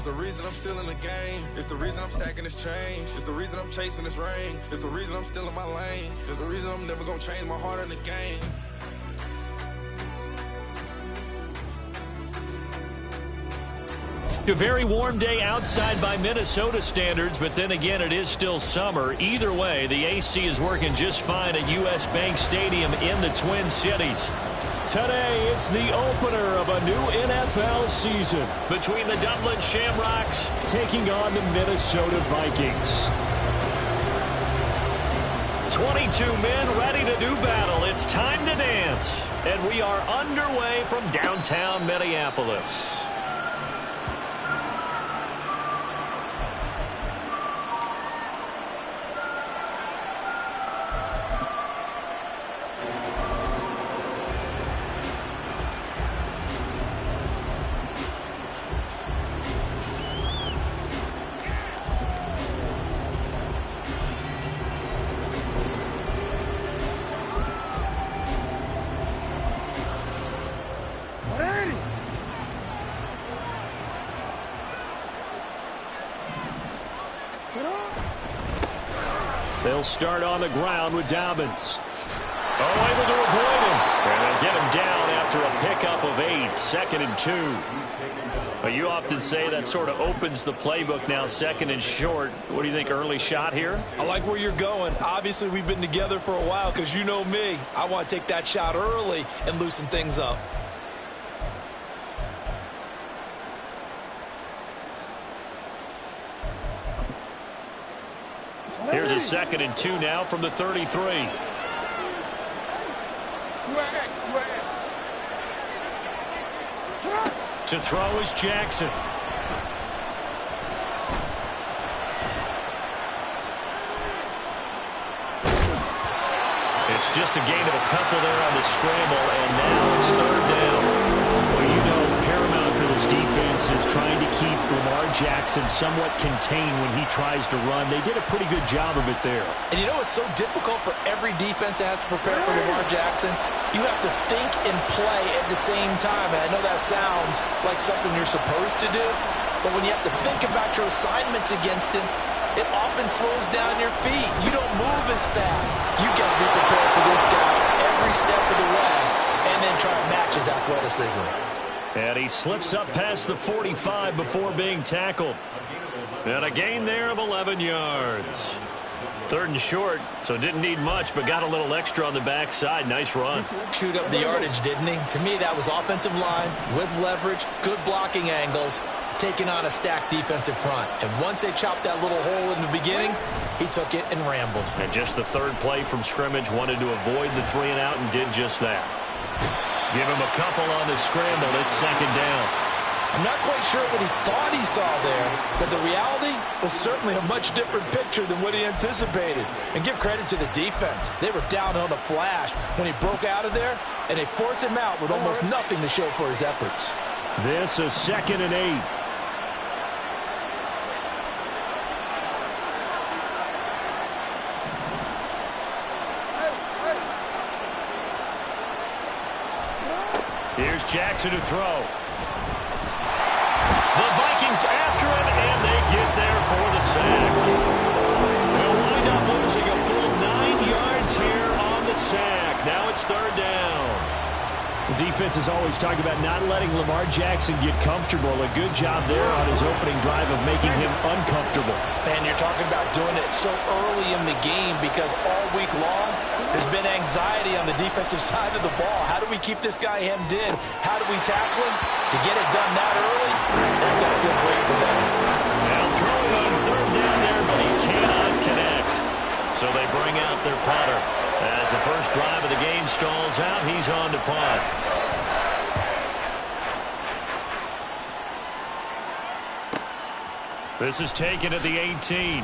the reason I'm still in the game. It's the reason I'm stacking this change. It's the reason I'm chasing this ring. It's the reason I'm still in my lane. It's the reason I'm never gonna change my heart in the game. A very warm day outside by Minnesota standards, but then again, it is still summer. Either way, the AC is working just fine at U.S. Bank Stadium in the Twin Cities. Today, it's the opener of a new NFL season between the Dublin Shamrocks taking on the Minnesota Vikings. 22 men ready to do battle. It's time to dance. And we are underway from downtown Minneapolis. They'll start on the ground with Dobbins. Oh, able to avoid him. And they'll get him down after a pickup of 8, 2nd and 2. But you often say that sort of opens the playbook now, 2nd and short. What do you think, early shot here? I like where you're going. Obviously, we've been together for a while because you know me. I want to take that shot early and loosen things up. Here's a 2nd and 2 now from the 33. To throw is Jackson. It's just a gain of a couple there on the scramble, and now it's 3rd down. Well, you know, paramount for this defense is trying to keep Lamar Jackson somewhat contained when he tries to run. They did a pretty good job of it there. And you know it's so difficult for every defense that has to prepare for Lamar Jackson? You have to think and play at the same time. And I know that sounds like something you're supposed to do, but when you have to think about your assignments against him, it often slows down your feet. You don't move as fast. You got to be prepared for this guy every step of the way and then try to match his athleticism. And he slips up past the 45 before being tackled. And a gain there of 11 yards. 3rd and short, so didn't need much, but got a little extra on the backside. Nice run. Chewed up the yardage, didn't he? To me, that was offensive line with leverage, good blocking angles, taking on a stacked defensive front. And once they chopped that little hole in the beginning, he took it and rambled. And just the 3rd play from scrimmage, wanted to avoid the 3 and out and did just that. Give him a couple on the scramble. It's 2nd down. I'm not quite sure what he thought he saw there, but the reality was certainly a much different picture than what he anticipated. And give credit to the defense. They were down on the flash when he broke out of there, and they forced him out with almost nothing to show for his efforts. This is 2nd and 8. Here's Jackson to throw. The Vikings after him, and they get there for the sack. They'll wind up losing a full 9 yards here on the sack. Now it's 3rd down. The defense is always talking about not letting Lamar Jackson get comfortable. A good job there on his opening drive of making him uncomfortable. And you're talking about doing it so early in the game because all week long there's been anxiety on the defensive side of the ball. How do we keep this guy hemmed in? How do we tackle him? To get it done that early, that's got to feel great for them. Now throwing on 3rd down there, but he cannot connect. So they bring out their punter. As the first drive of the game stalls out, he's on to punt. This is taken at the 18.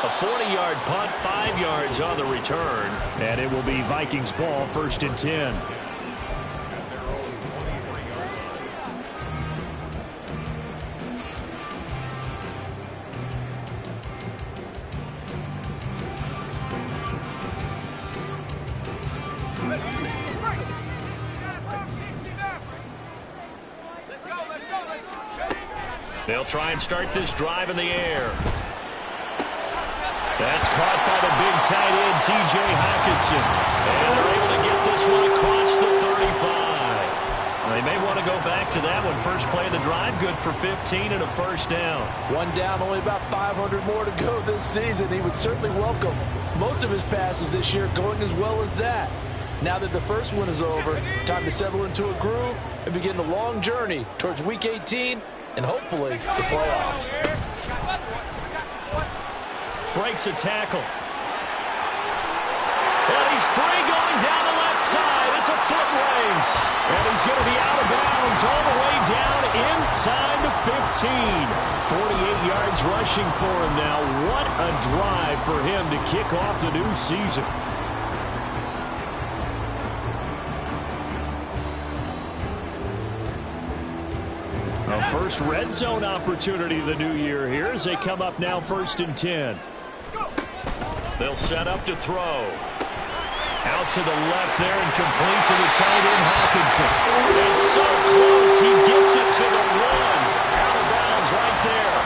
A 40-yard punt, 5 yards on the return. And it will be Vikings ball, 1st and 10. They'll try and start this drive in the air. That's caught by the big tight end, T.J. Hockenson. And they're able to get this one across the 35. They may want to go back to that one. First play of the drive, good for 15 and a first down. One down, only about 500 more to go this season. He would certainly welcome most of his passes this year going as well as that. Now that the first one is over, time to settle into a groove and begin the long journey towards Week 18 and hopefully the playoffs. Breaks a tackle. And he's free going down the left side. It's a foot race. And he's going to be out of bounds all the way down inside the 15. 48 yards rushing for him now. What a drive for him to kick off the new season. A first red zone opportunity of the new year here as they come up now 1st and 10. They'll set up to throw. Out to the left there and complete to the tight end, Hockenson. It's so close, he gets it to the 1. Out of bounds right there.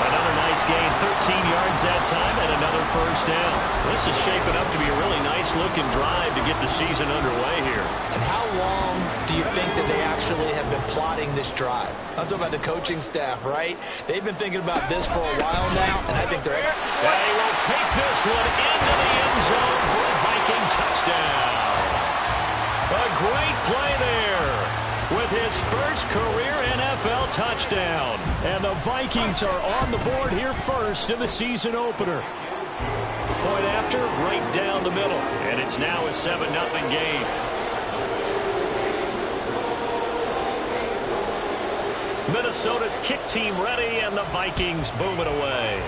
Another nice gain, 13 yards that time, and another first down. This is shaping up to be a really nice-looking drive to get the season underway here. And how long do you think that they actually have been plotting this drive? I'm talking about the coaching staff, right? They've been thinking about this for a while now, and I think they're... They will take this one into the end zone for a Viking touchdown. A great play there with his first career NFL touchdown. And the Vikings are on the board here first in the season opener. Point after, right down the middle. And it's now a 7-0 game. Minnesota's kick team ready, and the Vikings booming away.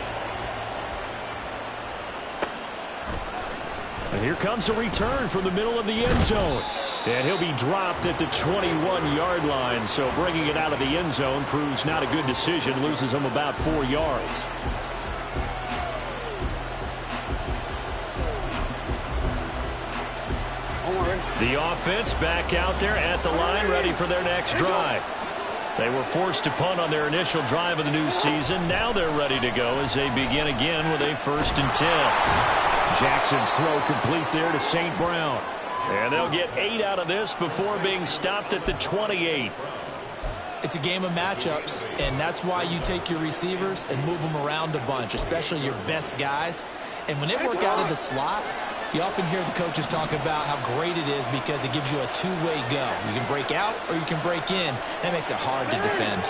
And here comes a return from the middle of the end zone. And he'll be dropped at the 21-yard line, so bringing it out of the end zone proves not a good decision, loses him about 4 yards. The offense back out there at the line, ready for their next drive. They were forced to punt on their initial drive of the new season. Now they're ready to go as they begin again with a 1st and 10. Jackson's throw complete there to St. Brown. And they'll get 8 out of this before being stopped at the 28. It's a game of matchups, and that's why you take your receivers and move them around a bunch, especially your best guys. And when they work out of the slot, you often hear the coaches talk about how great it is because it gives you a two-way go. You can break out or you can break in. That makes it hard to defend.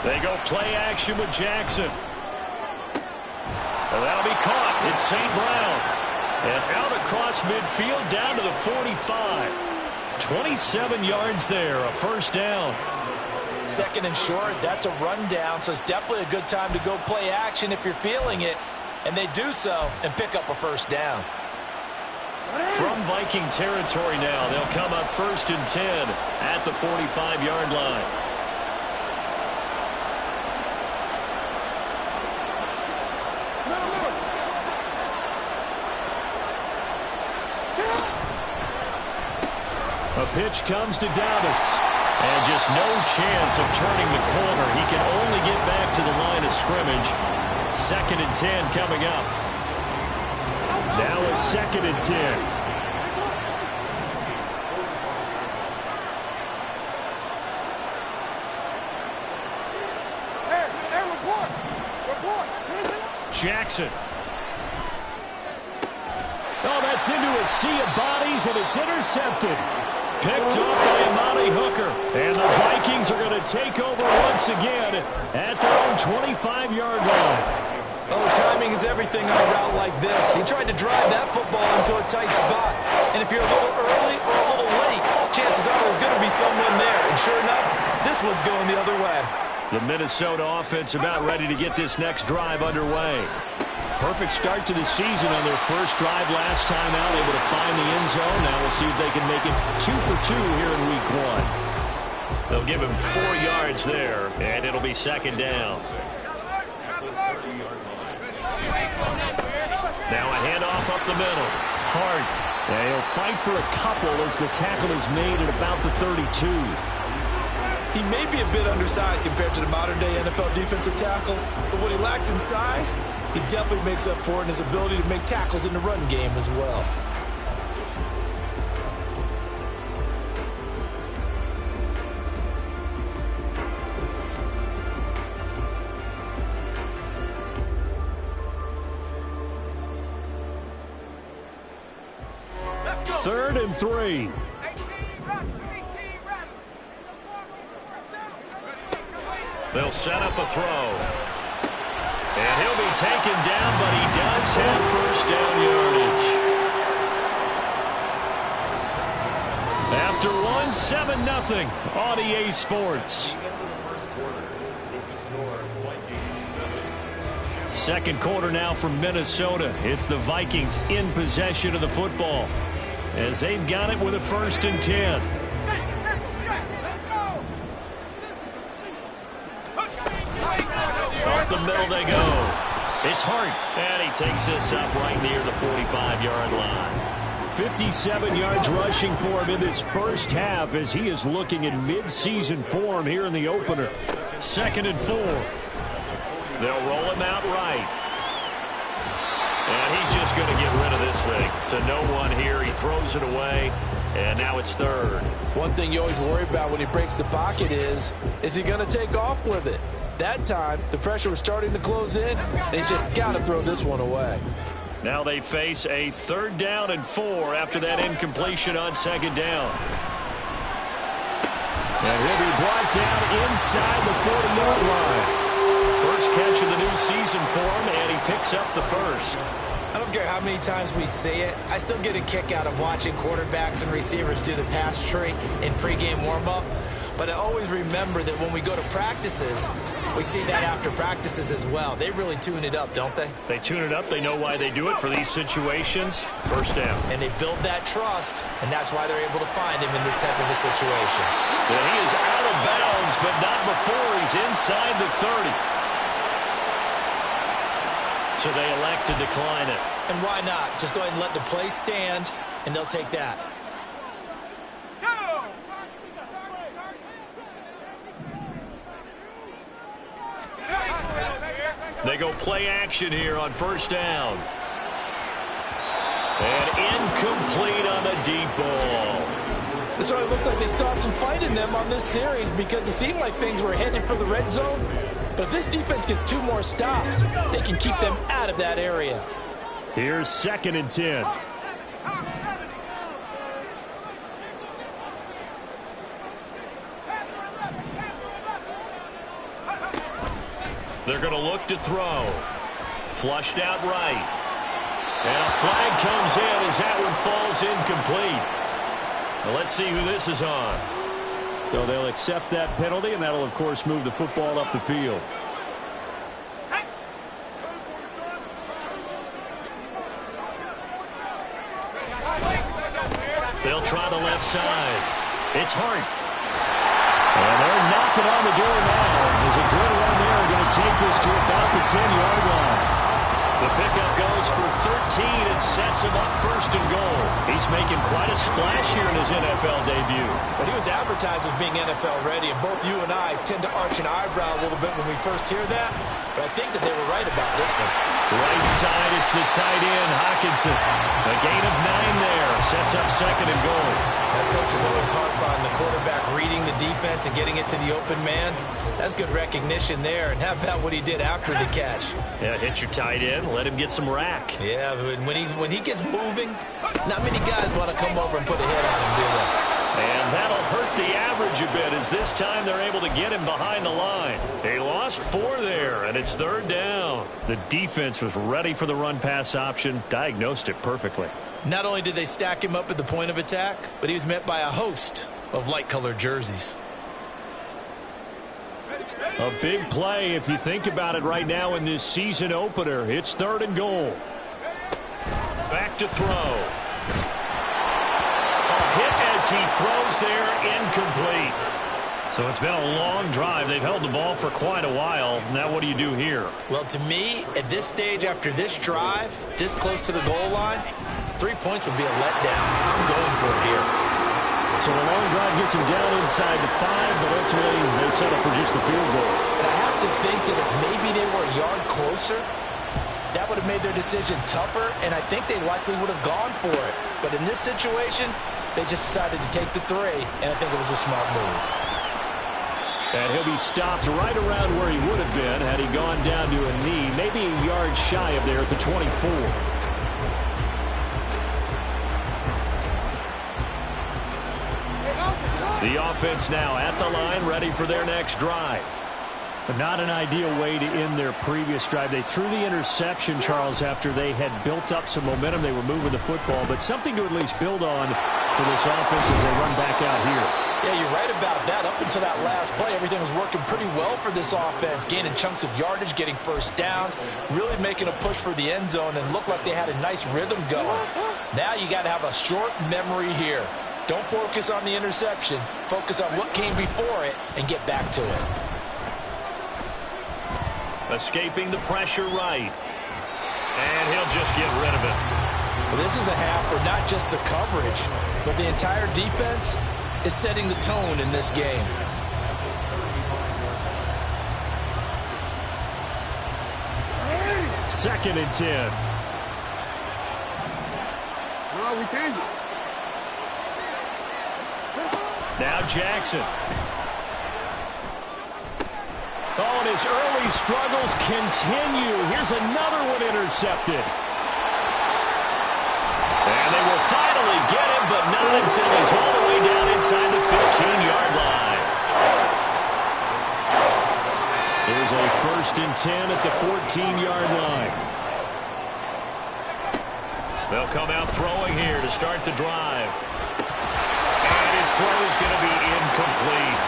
They go play action with Jackson. Well, that'll be caught. It's St. Brown. And out across midfield down to the 45. 27 yards there, a first down. 2nd and short, that's a rundown, so it's definitely a good time to go play action if you're feeling it. And they do so and pick up a first down. From Viking territory now, they'll come up 1st and 10 at the 45-yard line. A pitch comes to Dobbins. And just no chance of turning the corner. He can only get back to the line of scrimmage. 2nd and 10 coming up. Now a 2nd and 10. Jackson. Oh, that's into a sea of bodies, and it's intercepted. Picked up by Amani Hooker. And the Vikings are going to take over once again at their own 25-yard line. Oh, timing is everything on a route like this. He tried to drive that football into a tight spot. And if you're a little early or a little late, chances are there's going to be someone there. And sure enough, this one's going the other way. The Minnesota offense about ready to get this next drive underway. Perfect start to the season on their first drive last time out, able to find the end zone. Now we'll see if they can make it 2 for 2 here in week 1. They'll give him 4 yards there, and it'll be 2nd down. Now a handoff up the middle. Hart. And he'll fight for a couple as the tackle is made at about the 32. He may be a bit undersized compared to the modern-day NFL defensive tackle, but what he lacks in size, he definitely makes up for it in his ability to make tackles in the run game as well. Third and 3. They'll set up a throw. And he'll be taken down, but he does have first down yardage. After one, 7-0 on EA Sports. Second quarter now from Minnesota. It's the Vikings in possession of the football as they've got it with a 1st and 10. Up the middle they go. It's Hart, and he takes this up right near the 45-yard line. 57 yards rushing for him in this first half as he is looking in mid-season form here in the opener. 2nd and 4. They'll roll him out right. And he's just going to get rid of this thing. To no one here. He throws it away. And now it's 3rd. One thing you always worry about when he breaks the pocket is he going to take off with it? That time, the pressure was starting to close in, and he's just got to throw this one away. Now they face a 3rd down and 4 after that incompletion on 2nd down. And he'll be brought down inside the 40-yard line. First catch of the new season for him, and he picks up the 1st. I don't care how many times we see it. I still get a kick out of watching quarterbacks and receivers do the pass tree in pregame warm-up. But I always remember that when we go to practices, we see that after practices as well. They really tune it up, don't they? They tune it up. They know why they do it for these situations. 1st down. And they build that trust, and that's why they're able to find him in this type of a situation. And he is out of bounds, but not before he's inside the 30. So they elect to decline it. And why not? Just go ahead and let the play stand, and they'll take that. They go play action here on 1st down. And incomplete on the deep ball. This sort of looks like they stopped some fight in them on this series because it seemed like things were headed for the red zone. But if this defense gets 2 more stops, they can keep them out of that area. Here's 2nd and 10. They're going to look to throw. Flushed out right. And a flag comes in as that one falls incomplete. Now let's see who this is on. So they'll accept that penalty, and that'll, of course, move the football up the field. They'll try the left side. It's Hart. And they're knocking on the door now. There's a good run there. Going to take this to about the 10-yard line. The pickup goes for 13 and sets him up 1st and goal. He's making quite a splash here in his NFL debut. Well, he was advertised as being NFL ready, and both you and I tend to arch an eyebrow a little bit when we first hear that, but I think that they were right about this one. Right side, it's the tight end, Hockenson. A gain of 9 there. Sets up 2nd and goal. That coach is always harp on the quarterback reading the defense and getting it to the open man. That's good recognition there. And how about what he did after the catch? Yeah, hit your tight end, let him get some rack. Yeah, when he gets moving, not many guys want to come over and put a hit on him, do they? And that'll hurt the average a bit as this time they're able to get him behind the line. They lost 4 there, and it's 3rd down. The defense was ready for the run-pass option, diagnosed it perfectly. Not only did they stack him up at the point of attack, but he was met by a host of light-colored jerseys. A big play if you think about it right now in this season opener. It's 3rd and goal. Back to throw. A hit as he throws there, incomplete. So it's been a long drive. They've held the ball for quite a while. Now what do you do here? Well, to me, at this stage after this drive, this close to the goal line, 3 points would be a letdown. I'm going for it here. So a long drive gets him down inside the 5, but ultimately settle for just the field goal. And I have to think that if maybe they were a yard closer, that would have made their decision tougher, and I think they likely would have gone for it. But in this situation, they just decided to take the 3, and I think it was a smart move. And he'll be stopped right around where he would have been had he gone down to a knee, maybe a yard shy of there at the 24. The offense now at the line, ready for their next drive. But not an ideal way to end their previous drive. They threw the interception, Charles, after they had built up some momentum. They were moving the football, but something to at least build on for this offense as they run back out here. Yeah, you're right about that. Up until that last play, everything was working pretty well for this offense, gaining chunks of yardage, getting first downs, really making a push for the end zone, and looked like they had a nice rhythm going. Now you got to have a short memory here. Don't focus on the interception. Focus on what came before it and get back to it. Escaping the pressure right. And he'll just get rid of it. Well, this is a half where not just the coverage, but the entire defense is setting the tone in this game. Second and 10. No, we change it. Now Jackson. Oh, and his early struggles continue. Here's another one intercepted. And they will finally get him, but not until he's all the way down inside the 15-yard line. There's a 1st and 10 at the 14-yard line. They'll come out throwing here to start the drive. And his throw is going to be incomplete.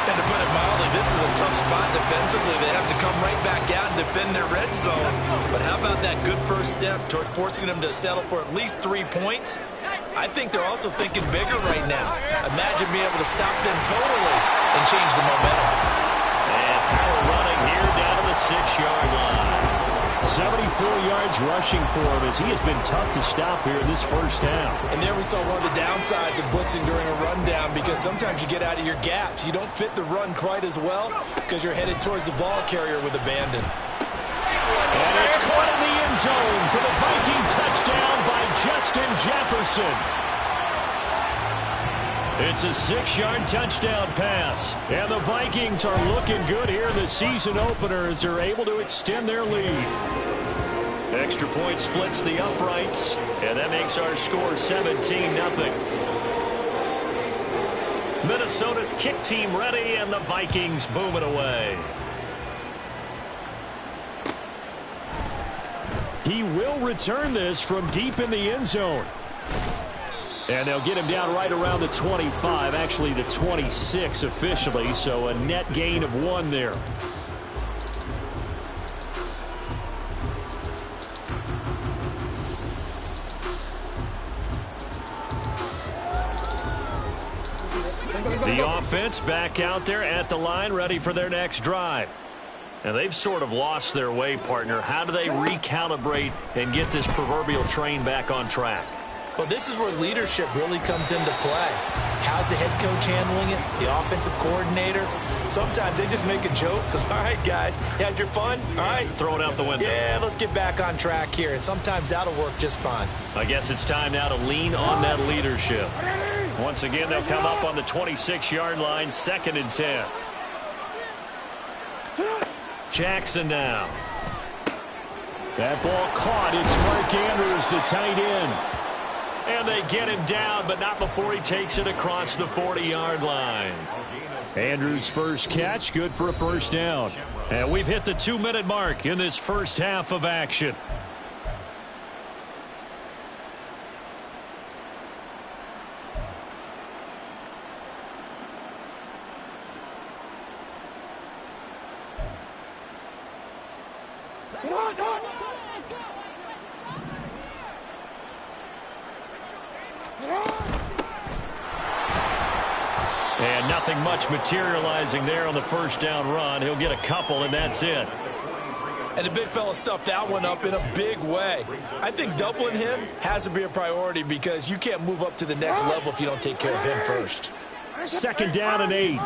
And to put it mildly, this is a tough spot defensively. They have to come right back out and defend their red zone. But how about that good first step towards forcing them to settle for at least 3 points? I think they're also thinking bigger right now. Imagine being able to stop them totally and change the momentum. And power running here down to the 6-yard line. 74 yards rushing for him as he has been tough to stop here in this first half. And there we saw one of the downsides of blitzing during a rundown, because sometimes you get out of your gaps. You don't fit the run quite as well because you're headed towards the ball carrier with abandon. And it's caught in the end zone for the Viking touchdown by Justin Jefferson. It's a 6-yard touchdown pass. And the Vikings are looking good here in the season opener as they're able to extend their lead. Extra point splits the uprights, and that makes our score 17-0. Minnesota's kick team ready, and the Vikings boom it away. He will return this from deep in the end zone. And they'll get him down right around the 25, actually the 26 officially, so a net gain of 1 there. The offense back out there at the line, ready for their next drive. And they've sort of lost their way, partner. How do they recalibrate and get this proverbial train back on track? Well, this is where leadership really comes into play. How's the head coach handling it? The offensive coordinator? Sometimes they just make a joke because, all right, guys, you had your fun? All right. Throw it out the window. Yeah, let's get back on track here. And sometimes that'll work just fine. I guess it's time now to lean on that leadership. Once again, they'll come up on the 26-yard line, 2nd and 10. Jackson now. That ball caught. It's Mark Andrews, the tight end. And they get him down, but not before he takes it across the 40-yard line. Andrews' first catch, good for a first down. And we've hit the 2-minute mark in this first half of action. And nothing much materializing there on the first down run. He'll get a couple, and that's it. And the big fella stuffed that one up in a big way. I think doubling him has to be a priority because you can't move up to the next level if you don't take care of him first. 2nd down and 8.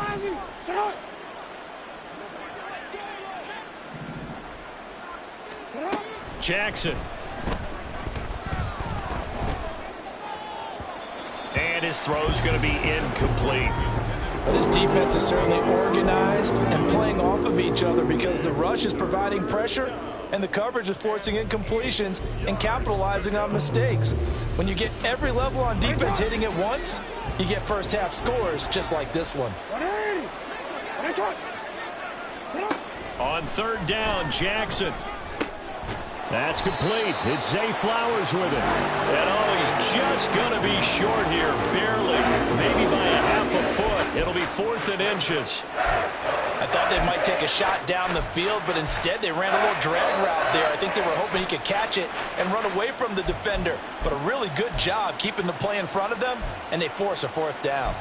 Jackson. And his throw's going to be incomplete. Well, this defense is certainly organized and playing off of each other because the rush is providing pressure and the coverage is forcing incompletions and capitalizing on mistakes. When you get every level on defense hitting at once, you get first half scores just like this one. On third down, Jackson. That's complete. It's Zay Flowers with it. And oh, he's just going to be short here, barely, maybe by a half a foot. It'll be 4th and inches. I thought they might take a shot down the field, but instead they ran a little drag route there. I think they were hoping he could catch it and run away from the defender. But a really good job keeping the play in front of them, and they force a 4th down.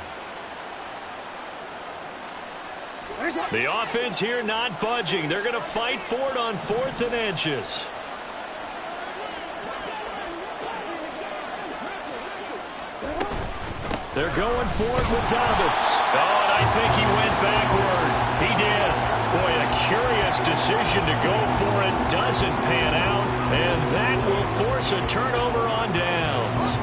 The offense here not budging. They're going to fight for it on 4th and inches. They're going for it with Dobbins. Oh, and I think he went backward. He did. Boy, a curious decision to go for it. Doesn't pan out. And that will force a turnover on downs.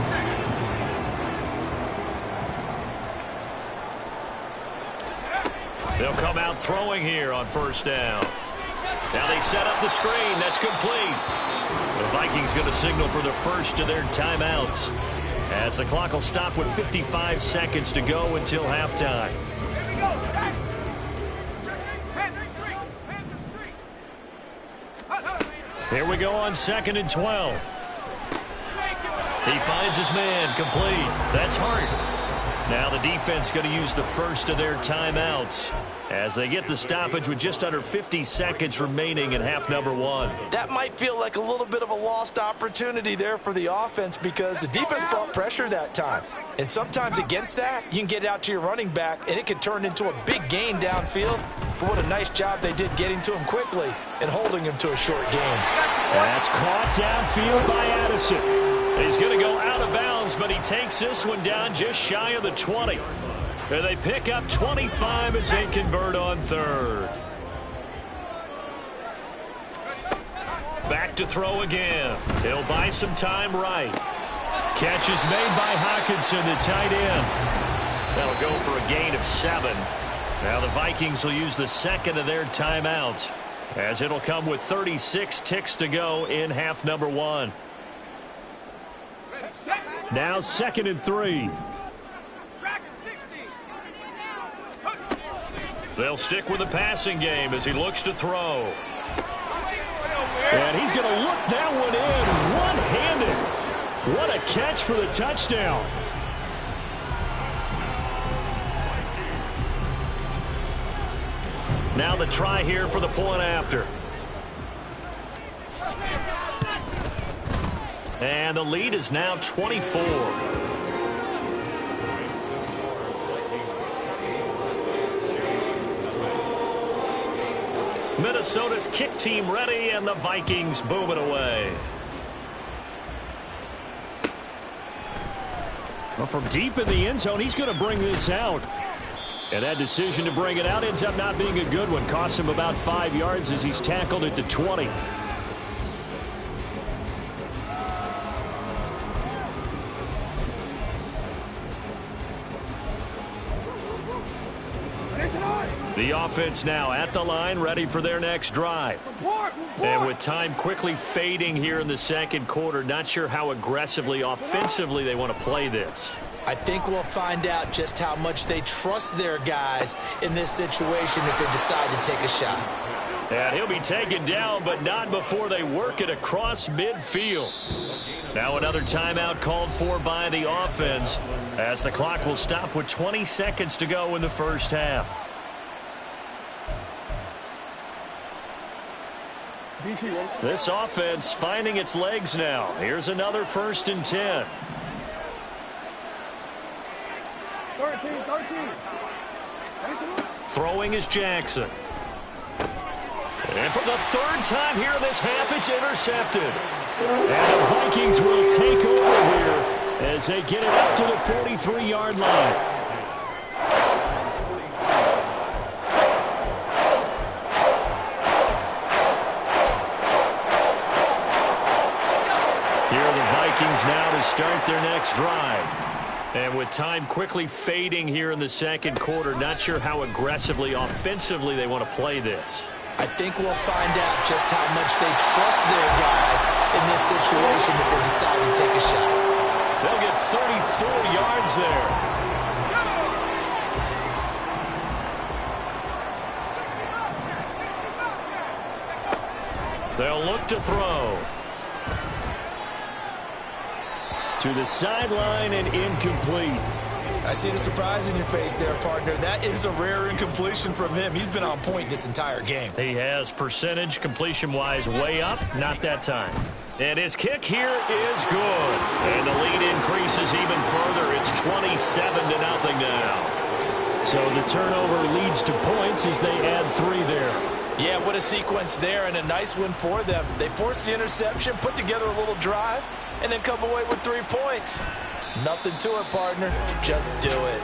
They'll come out throwing here on 1st down. Now they set up the screen. That's complete. The Vikings going to signal for the first of their timeouts, as the clock will stop with 55 seconds to go until halftime. Here we go on 2nd and 12. He finds his man, complete. That's Hart. Now the defense going to use the first of their timeouts as they get the stoppage with just under 50 seconds remaining in half number 1. That might feel like a little bit of a lost opportunity there for the offense because the defense brought pressure that time. And sometimes against that, you can get out to your running back, and it can turn into a big gain downfield. But what a nice job they did getting to him quickly and holding him to a short gain. That's caught downfield by Addison. He's going to go out of bounds, but he takes this one down just shy of the 20. And they pick up 25 as they convert on 3rd. Back to throw again. He'll buy some time right. Catch is made by Hawkinson, the tight end. That'll go for a gain of 7. Now the Vikings will use the second of their timeouts, as it'll come with 36 ticks to go in half number 1. Now 2nd and 3. They'll stick with the passing game as he looks to throw. And he's going to look that one in one-handed. What a catch for the touchdown. Now the try here for the point after. And the lead is now 24. Minnesota's kick team ready, and the Vikings boom it away. Well, from deep in the end zone, he's going to bring this out. And that decision to bring it out ends up not being a good one. Cost him about 5 yards as he's tackled it to 20. The offense now at the line, ready for their next drive. And with time quickly fading here in the second quarter, not sure how aggressively, offensively they want to play this. I think we'll find out just how much they trust their guys in this situation if they decide to take a shot. And he'll be taken down, but not before they work it across midfield. Now another timeout called for by the offense, as the clock will stop with 20 seconds to go in the first half. This offense finding its legs now. Here's another 1st and 10. 13. Throwing is Jackson. And for the 3rd time here in this half, it's intercepted. And the Vikings will take over here as they get it up to the 43-yard line. now to start their next drive. And with time quickly fading here in the second quarter, not sure how aggressively, offensively they want to play this. I think we'll find out just how much they trust their guys in this situation if they decide to take a shot. They'll get 34 yards there. They'll look to throw. To the sideline and incomplete. I see the surprise in your face there, partner. That is a rare incompletion from him. He's been on point this entire game. He has percentage completion-wise way up, not that time. And his kick here is good. And the lead increases even further. It's 27-0 now. So the turnover leads to points as they add 3 there. Yeah, what a sequence there, and a nice one for them. They force the interception, put together a little drive, and then come away with 3 points. Nothing to it, partner. Just do it.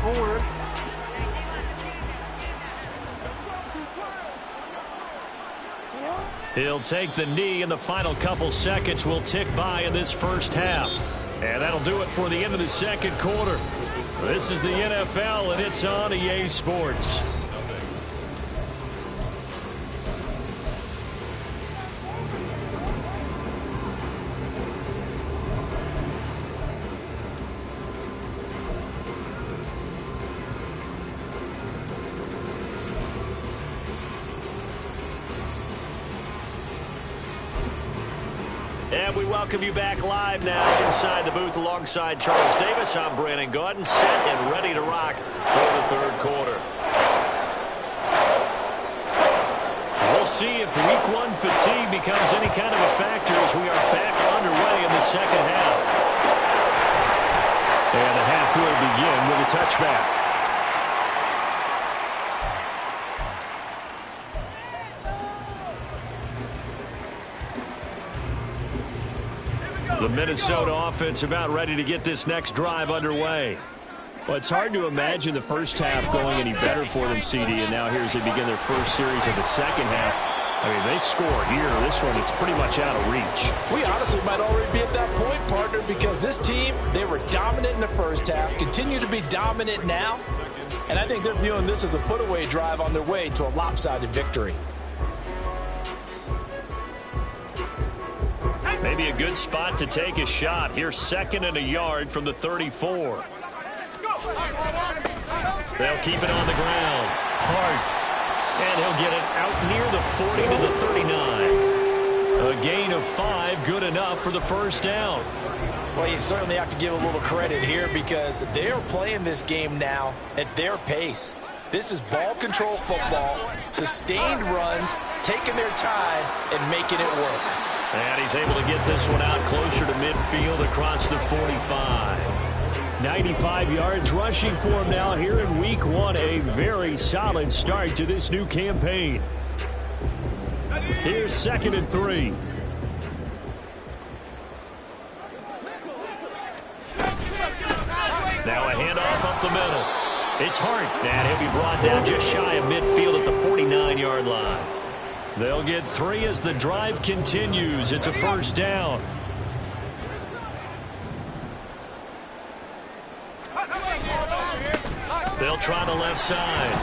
Forward. He'll take the knee, and the final couple seconds will tick by in this first half. And that'll do it for the end of the second quarter. This is the NFL, and it's on EA Sports. And we welcome you back live now inside the booth alongside Charles Davis. I'm Brandon Gordon, set and ready to rock for the third quarter. We'll see if week 1 fatigue becomes any kind of a factor as we are back underway in the second half. And the half will begin with a touchback. The Minnesota offense about ready to get this next drive underway. Well, it's hard to imagine the first half going any better for them, CD, and now here as they begin their first series of the second half. I mean, they score here. This one, it's pretty much out of reach. We honestly might already be at that point, partner, because this team, they were dominant in the first half, continue to be dominant now, and I think they're viewing this as a put-away drive on their way to a lopsided victory. Maybe a good spot to take a shot. Here's 2nd and a yard from the 34. They'll keep it on the ground. Hart. And he'll get it out near the 40 to the 39. A gain of 5, good enough for the first down. Well, you certainly have to give a little credit here because they're playing this game now at their pace. This is ball control football, sustained runs, taking their time, and making it work. And he's able to get this one out closer to midfield across the 45. 95 yards rushing for him now here in week 1. A very solid start to this new campaign. Here's 2nd and 3. Now a handoff up the middle. It's Hart, and he'll be brought down just shy of midfield at the 49-yard line. They'll get 3 as the drive continues. It's a first down. They'll try the left side.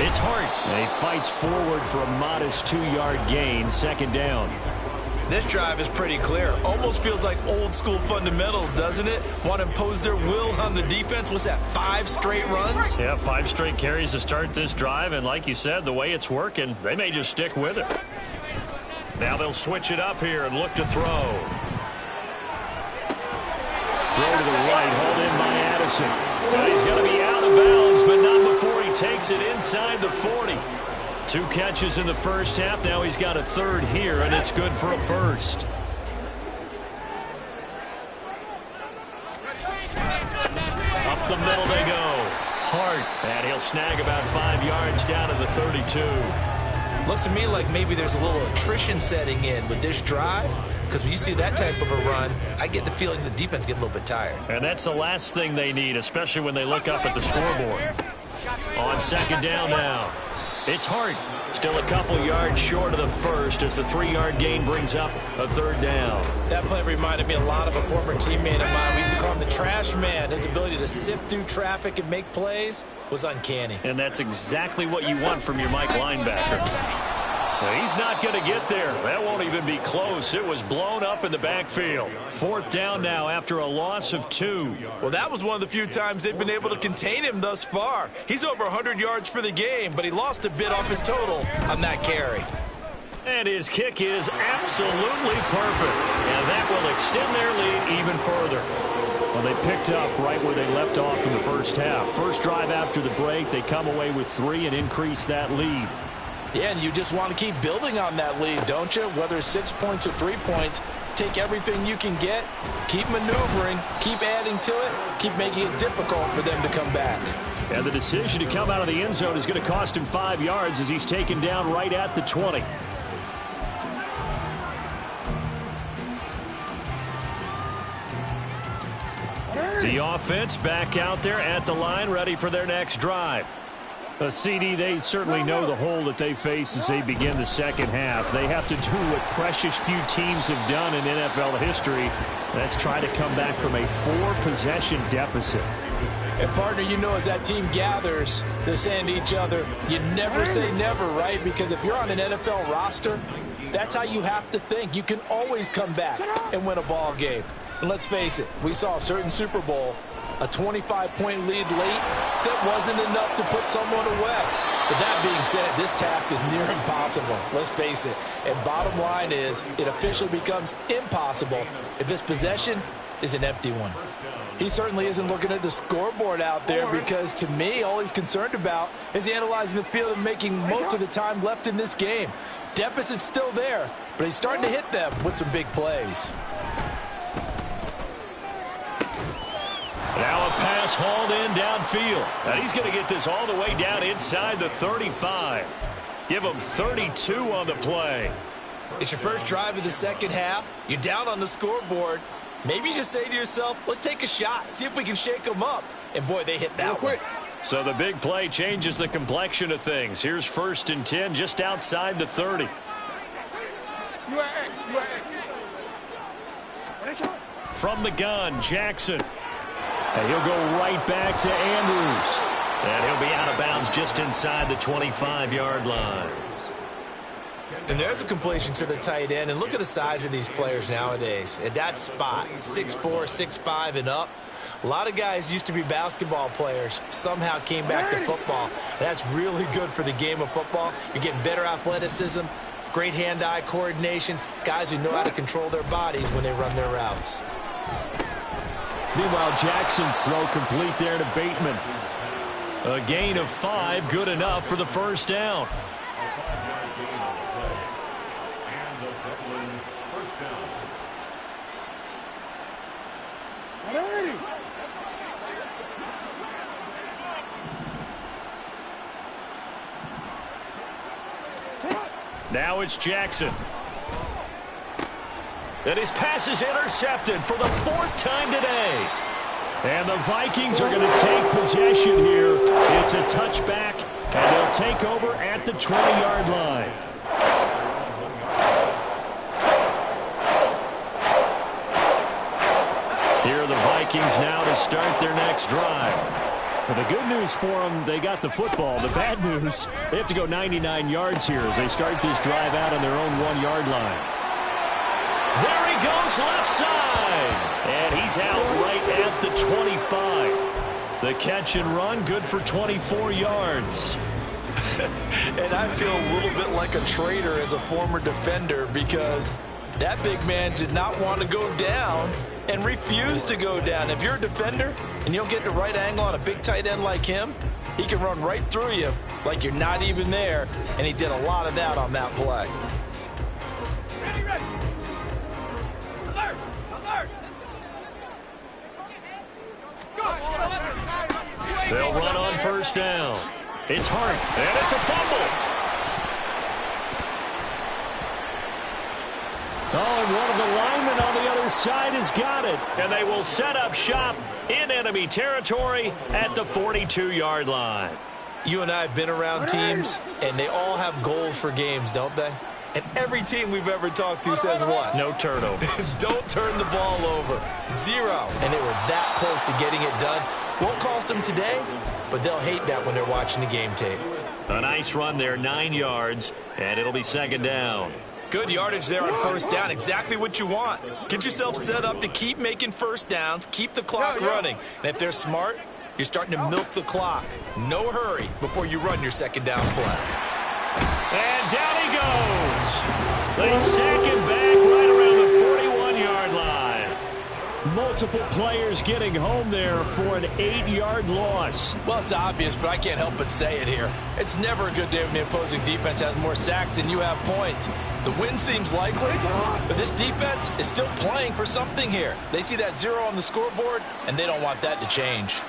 It's Hart. And he fights forward for a modest 2-yard gain. 2nd down. This drive is pretty clear. Almost feels like old school fundamentals, doesn't it? Want to impose their will on the defense. What's that, 5 straight runs? Yeah, 5 straight carries to start this drive. And like you said, the way it's working, they may just stick with it. Now they'll switch it up here and look to throw. Throw to the right, hauled in by Addison. Well, he's going to be out of bounds, but not before he takes it inside the 40. 2 catches in the first half. Now he's got a 3rd here, and it's good for a first. Up the middle they go. Hart, and he'll snag about 5 yards down to the 32. Looks to me like maybe there's a little attrition setting in with this drive, because when you see that type of a run, I get the feeling the defense get a little bit tired. And that's the last thing they need, especially when they look up at the scoreboard. On second down now. It's Hart. Still a couple yards short of the first as the 3-yard gain brings up a third down. That play reminded me a lot of a former teammate of mine. We used to call him the trash man. His ability to sift through traffic and make plays was uncanny. And that's exactly what you want from your Mike linebacker. Well, he's not going to get there. That won't even be close. It was blown up in the backfield. Fourth down now after a loss of 2. Well, that was one of the few times they've been able to contain him thus far. He's over 100 yards for the game, but he lost a bit off his total on that carry. And his kick is absolutely perfect. And that will extend their lead even further. Well, they picked up right where they left off in the first half. First drive after the break, they come away with 3 and increase that lead. Yeah, and you just want to keep building on that lead, don't you? Whether it's 6 points or 3 points, take everything you can get, keep maneuvering, keep adding to it, keep making it difficult for them to come back. And the decision to come out of the end zone is going to cost him 5 yards as he's taken down right at the 20. The offense back out there at the line, ready for their next drive. CD, they certainly know the hole that they face as they begin the second half. They have to do what precious few teams have done in NFL history. That's try to come back from a 4-possession deficit. And, partner, you know, as that team gathers, they're saying to each other, you never say never, right? Because if you're on an NFL roster, that's how you have to think. You can always come back and win a ball game. And let's face it, we saw a certain Super Bowl, a 25-point lead late, that wasn't enough to put someone away. But that being said, this task is near impossible. Let's face it. And bottom line is, it officially becomes impossible if this possession is an empty one. He certainly isn't looking at the scoreboard out there because, to me, all he's concerned about is analyzing the field and making most of the time left in this game. Deficit's still there, but he's starting to hit them with some big plays. Now a pass hauled in downfield. And he's going to get this all the way down inside the 35. Give him 32 on the play. It's your first drive of the second half. You're down on the scoreboard. Maybe you just say to yourself, let's take a shot, see if we can shake them up. And, boy, they hit that one. So the big play changes the complexion of things. Here's 1st and 10 just outside the 30. From the gun, Jackson. And he'll go right back to Andrews. And he'll be out of bounds just inside the 25-yard line. And there's a completion to the tight end. And look at the size of these players nowadays. At that spot, 6'4", 6'5", and up. A lot of guys used to be basketball players, somehow came back to football. And that's really good for the game of football. You're getting better athleticism, great hand-eye coordination, guys who know how to control their bodies when they run their routes. Meanwhile, Jackson's throw complete there to Bateman. A gain of 5, good enough for the first down. Now it's Jackson. And his pass is intercepted for the 4th time today. And the Vikings are going to take possession here. It's a touchback, and they'll take over at the 20-yard line. Here are the Vikings now to start their next drive. Well, the good news for them, they got the football. The bad news, they have to go 99 yards here as they start this drive out on their own 1-yard line. There he goes left side. And he's out right at the 25. The catch and run, good for 24 yards. And I feel a little bit like a traitor as a former defender because that big man did not want to go down and refused to go down. If you're a defender and you don't get the right angle on a big tight end like him, he can run right through you like you're not even there, and he did a lot of that on that play. They'll run on first down. It's Hart, and it's a fumble. Oh, and one of the linemen on the other side has got it. And they will set up shop in enemy territory at the 42-yard line. You and I have been around teams, and they all have goals for games, don't they? And every team we've ever talked to says what? No turnover. Don't turn the ball over. 0. And they were that close to getting it done. Won't cost them today, but they'll hate that when they're watching the game tape. A nice run there, 9 yards, and it'll be second down. Good yardage there on first down. Exactly what you want. Get yourself set up to keep making first downs, keep the clock running. And if they're smart, you're starting to milk the clock. No hurry before you run your second down play. And down he goes. They sack him back right around the 41-yard line. Multiple players getting home there for an 8-yard loss. Well, it's obvious, but I can't help but say it here. It's never a good day when the opposing defense has more sacks than you have points. The win seems likely, but this defense is still playing for something here. They see that 0 on the scoreboard, and they don't want that to change.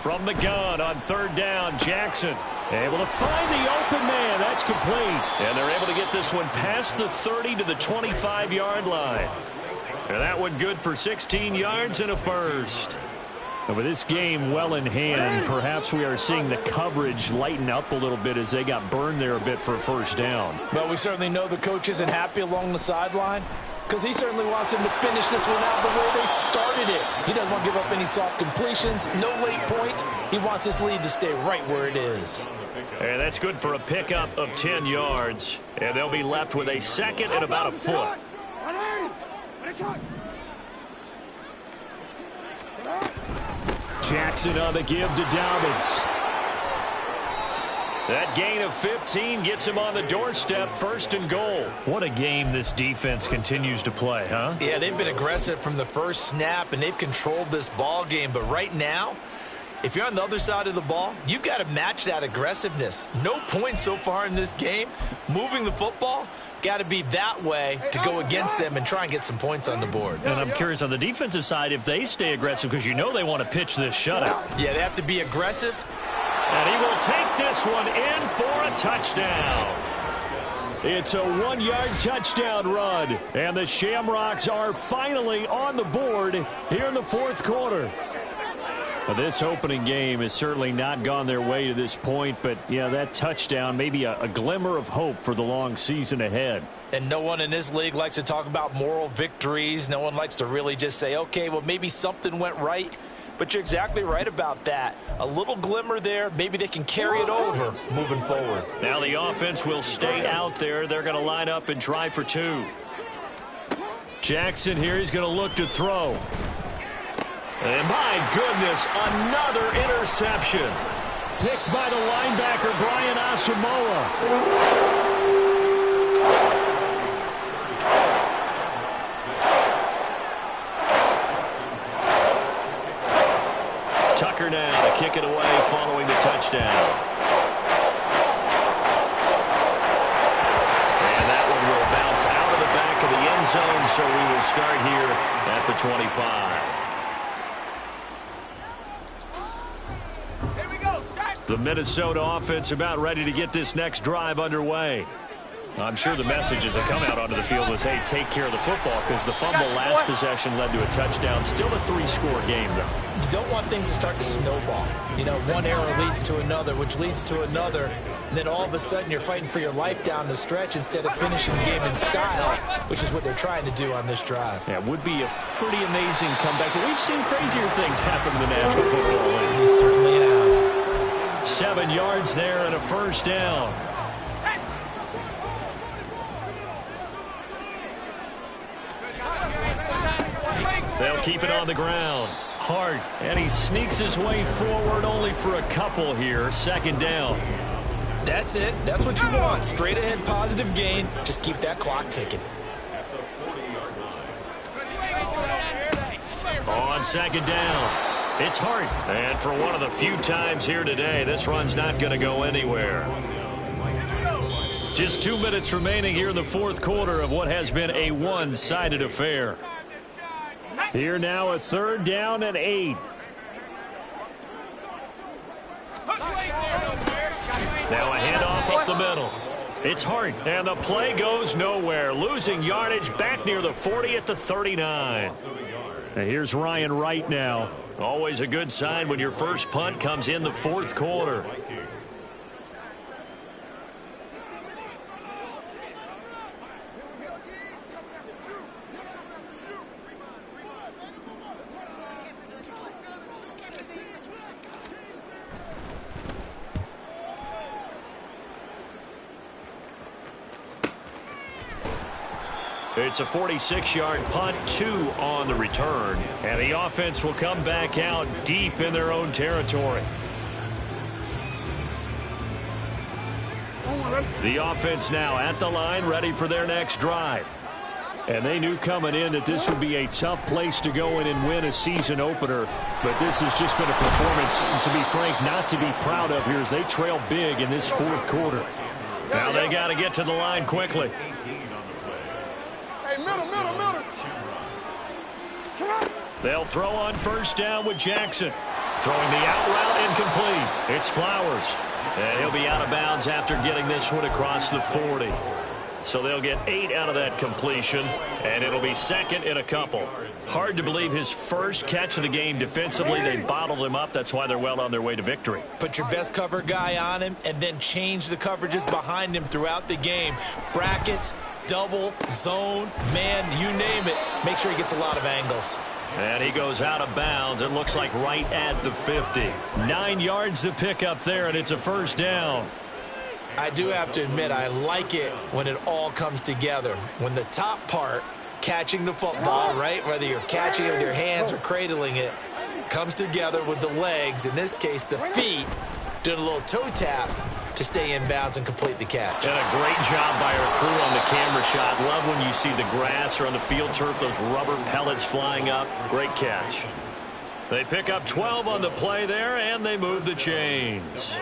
From the gun on third down, Jackson able to find the open man. That's complete. And they're able to get this one past the 30 to the 25-yard line. And that one good for 16 yards and a first. And with this game well in hand, perhaps we are seeing the coverage lighten up a little bit as they got burned there a bit for a first down. Well, we certainly know the coach isn't happy along the sideline, because he certainly wants them to finish this one out the way they started it. He doesn't want to give up any soft completions, no late points. He wants this lead to stay right where it is. And that's good for a pickup of 10 yards. And they'll be left with a second and about a foot. Jackson on the give to Dobbins. That gain of 15 gets him on the doorstep, first and goal. What a game this defense continues to play, huh? Yeah, they've been aggressive from the first snap, and they've controlled this ball game. But right now, if you're on the other side of the ball, you've got to match that aggressiveness. No points so far in this game. Moving the football, got to be that way to go against them and try and get some points on the board. And I'm curious on the defensive side if they stay aggressive, because you know they want to pitch this shutout. Yeah, they have to be aggressive. And he will take this one in for a touchdown. It's a 1-yard touchdown run. And the Shamrocks are finally on the board here in the fourth quarter. Well, this opening game has certainly not gone their way to this point, but, yeah, that touchdown, maybe a glimmer of hope for the long season ahead. And no one in this league likes to talk about moral victories. No one likes to really just say, okay, well, maybe something went right. But you're exactly right about that. A little glimmer there. Maybe they can carry it over moving forward. Now the offense will stay out there. They're going to line up and try for 2. Jackson here, he's going to look to throw. And my goodness, another interception. Picked by the linebacker, Brian Asamoah. Tucker now to kick it away following the touchdown. And that one will bounce out of the back of the end zone, so we will start here at the 25. The Minnesota offense about ready to get this next drive underway. I'm sure the messages that come out onto the field was, hey, take care of the football, because the fumble last possession led to a touchdown. Still a 3-score game, though. You don't want things to start to snowball. You know, one error leads to another, which leads to another. And then all of a sudden you're fighting for your life down the stretch instead of finishing the game in style, which is what they're trying to do on this drive. Yeah, it would be a pretty amazing comeback. But we've seen crazier things happen in the National Football League. We certainly have. 7 yards there and a first down. They'll keep it on the ground. Hart, and he sneaks his way forward only for a couple here. Second down. That's it. That's what you want. Straight ahead positive gain. Just keep that clock ticking. On second down. It's Hart. And for one of the few times here today, this run's not going to go anywhere. Just 2 minutes remaining here in the fourth quarter of what has been a one-sided affair. Here now, a third down and 8. Now a handoff up the middle. It's Hart, and the play goes nowhere. Losing yardage back near the 40 at the 39. And here's Ryan Wright now. Always a good sign when your first punt comes in the fourth quarter. It's a 46-yard punt, 2 on the return. And the offense will come back out deep in their own territory. The offense now at the line, ready for their next drive. And they knew coming in that this would be a tough place to go in and win a season opener. But this has just been a performance, and to be frank, not to be proud of here as they trail big in this fourth quarter. Now they got to get to the line quickly. Hey, middle. They'll throw on first down with Jackson. Throwing the out route incomplete. It's Flowers. And he'll be out of bounds after getting this one across the 40. So they'll get 8 out of that completion, and it'll be second in a couple. Hard to believe his first catch of the game defensively. They bottled him up. That's why they're well on their way to victory. Put your best cover guy on him and then change the coverages behind him throughout the game. Brackets, double, zone, man, you name it. Make sure he gets a lot of angles. And he goes out of bounds. It looks like right at the 50. 9 yards to pick up there, and it's a first down. I do have to admit, I like it when it all comes together. When the top part, catching the football, right, whether you're catching it with your hands or cradling it, comes together with the legs, in this case the feet, doing a little toe tap to stay in bounds and complete the catch. And a great job by our crew on the camera shot. Love when you see the grass or on the field turf, those rubber pellets flying up. Great catch. They pick up 12 on the play there, and they move the chains.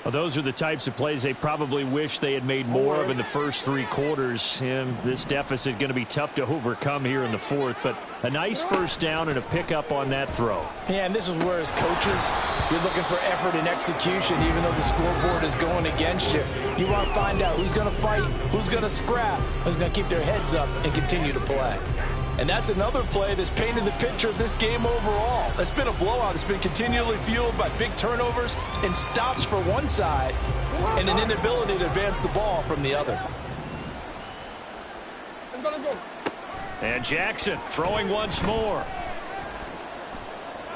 Well, those are the types of plays they probably wish they had made more of in the first 3 quarters. And this deficit going to be tough to overcome here in the fourth. But a nice first down and a pickup on that throw. Yeah, and this is where as coaches, you're looking for effort and execution, even though the scoreboard is going against you. You want to find out who's going to fight, who's going to scrap, who's going to keep their heads up and continue to play. And that's another play that's painted the picture of this game overall. It's been a blowout. It's been continually fueled by big turnovers and stops for one side and an inability to advance the ball from the other. And Jackson throwing once more.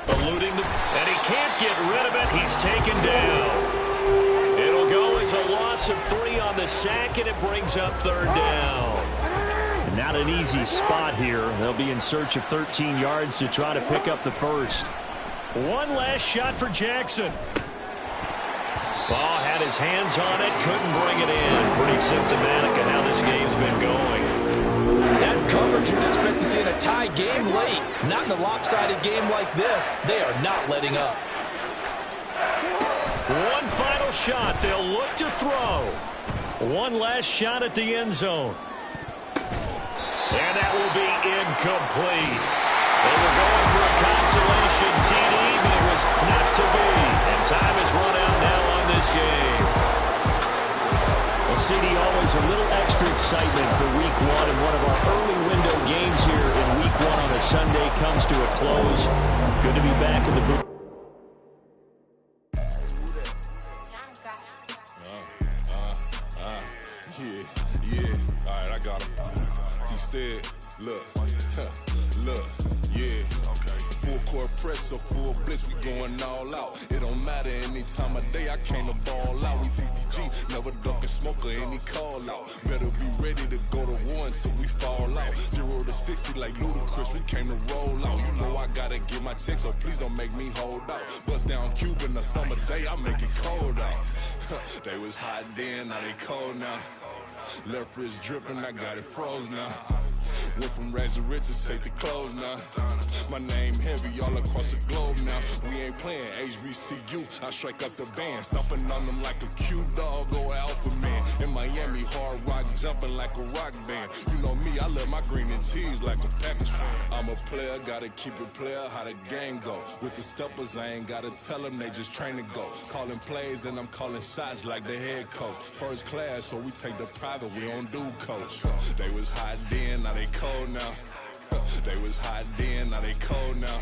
Eluding and he can't get rid of it. He's taken down. It'll go as a loss of 3 on the sack, and it brings up third down. Not an easy spot here. They'll be in search of 13 yards to try to pick up the first. One last shot for Jackson. Ball had his hands on it, couldn't bring it in. Pretty symptomatic of how this game's been going. That's coverage you'd expect to see in a tie game late. Not in a lopsided game like this. They are not letting up. One final shot. They'll look to throw. One last shot at the end zone. And that will be incomplete. They were going for a consolation TD, but it was not to be. And time has run out now on this game. Well, CD, always a little extra excitement for Week 1, and one of our early window games here in Week 1 on a Sunday comes to a close. Good to be back in the booth. Yeah. All right, I got him. Instead, look, yeah. Full court press, so full bliss, we going all out. It don't matter any time of day, I came to ball out. We TCG, never duck a smoker, any call out. Better be ready to go to war until we fall out. 0 to 60 like Ludacris, we came to roll out. You know I gotta get my check, so please don't make me hold out. Bust down Cuban a summer day, I make it cold out. They was hot then, now they cold now. Left wrist dripping, I got it froze now. Went from rags to riches, take the clothes now. My name heavy all across the globe now. We ain't playing HBCU, I strike up the band. Stomping on them like a cute dog or alpha man. In Miami, hard rock jumping like a rock band. You know me, I love my green and cheese like a Packers fan. I'm a player, gotta keep it player, how the game go. With the steppers, I ain't gotta tell them, they just train to go. Calling plays and I'm calling shots like the head coach. First class, so we take the private, we don't do coach. They was hot then, now they cold now. They was hot then, now they cold now.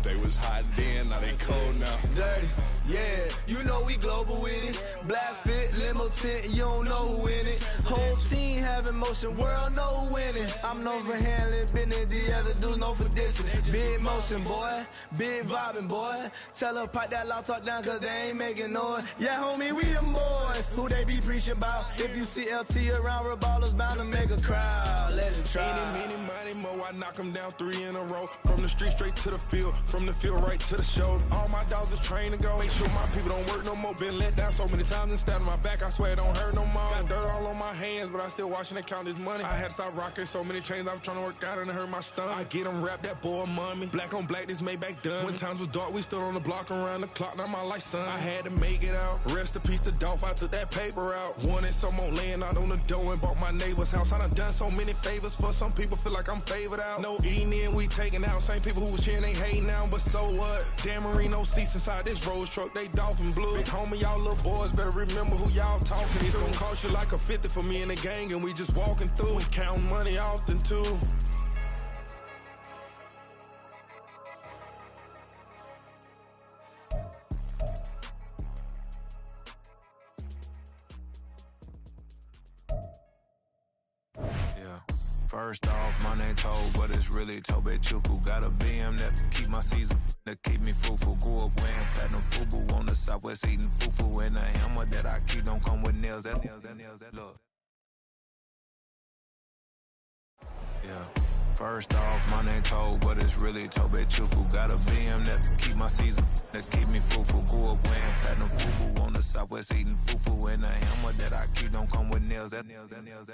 They was was hot then, now they cold now. Dirty, yeah, you know we global with it. Black fit, limo tint, you don't know who in it. Whole team having motion, world know who winning. I'm known for handling business, the other dudes known for dissing. Big motion, boy, big vibing, boy. Tell her pipe that loud talk down, cause they ain't making noise. Yeah, homie, we them boys, who they be preaching about. If you see LT around, Reballer's bound to make a crowd. Let it try. Eeny, meeny, miny, mo, I knock them down 3 in a row. From the street straight to the field, from the field right to the show. All my dogs are trained to go. Make sure my people don't work no more. Been let down so many times and stabbed my back, I swear it don't hurt no more. Got dirt all on my hands, but I still watching and count this money. I had to stop rocking so many chains, I was trying to work out and it hurt my stomach. I get them wrapped, that boy mommy. Black on black, this Maybach done. When times was dark, we stood on the block around the clock, now my life son. I had to make it out. Rest in peace to Dolph, I took that paper out. Wanted some more laying out on the door and bought my neighbor's house. I done so many favors for some people, feel like I'm favored out. No eating in, we taking out. Same people who was cheering, they hating now, but so what? Dan Marino seats inside this Rolls truck, they Dolphin blue. Big homie, y'all little boys better remember who y'all talking to. It's gonna cost you like a 50 for me and the gang, and we just walking through and counting money often too. First off, my name Toad, but it's really Tobe Chuku. Got a BM that keep my season, that keep me fruitful. Grew up wearing platinum FUBU on the southwest, eating fufu. And the hammer that I keep don't come with nails. That look. Yeah. First off, my name Toad, but it's really Tobe Chuku. Got a BM that keep my season, that keep me fruitful. Grew up wearing platinum FUBU on the southwest, eating fufu. And the hammer that I keep don't come with nails. That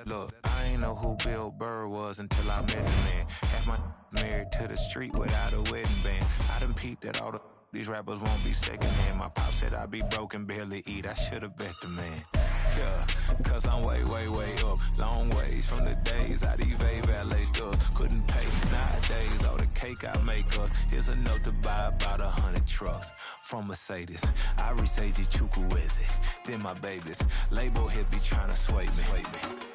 look. I ain't know who Bill Burr was until I met the man. Half my married to the street without a wedding band. I done peeped that all these rappers won't be secondhand. My pop said I'd be broken, barely eat. I should've bet the man. Yeah, cause I'm way, way, way up. Long ways from the days I these valet stores couldn't pay. Nowadays, all the cake I make us is enough to buy about 100 trucks from Mercedes. I resage Chukwueze, then my babies. Label hit be trying to sway me,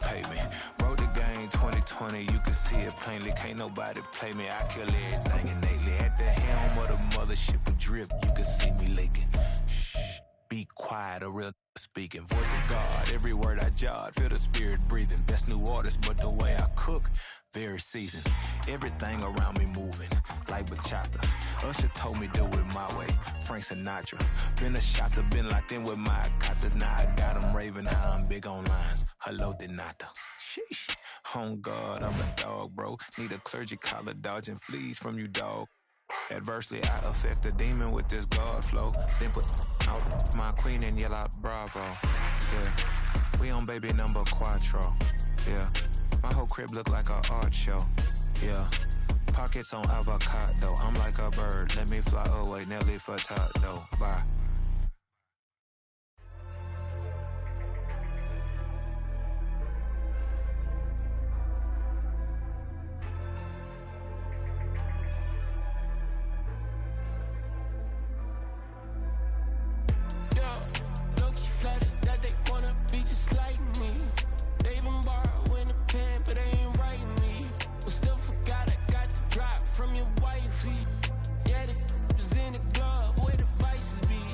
pay me. Wrote the game 2020, you can see it plainly. Can't nobody play me, I kill everything innately. At the helm of the mothership with drip, you can see me leaking. Shh, be quiet, a real speaking. Voice of God, every word I jot, feel the spirit breathing. Best new artist, but the way I cook, very seasoned. Everything around me moving, like bachata. Usher told me do it my way, Frank Sinatra. Been a shotter, been locked in with my katas. Now I got them raving how I'm big on lines. Hello, Denata. Sheesh. On God, I'm a dog, bro. Need a clergy collar, dodging fleas from you, dog. Adversely, I affect the demon with this God flow. Then put out my queen and yell out bravo. Yeah, we on baby number quattro. Yeah, my whole crib look like a art show. Yeah, pockets on avocado. I'm like a bird, let me fly away. Nelly Furtado, bye. Just like me, they been borrowing the pen, but they ain't writing me. But still forgot I got the drop from your wifey. Yeah, the was in the glove where the vices be.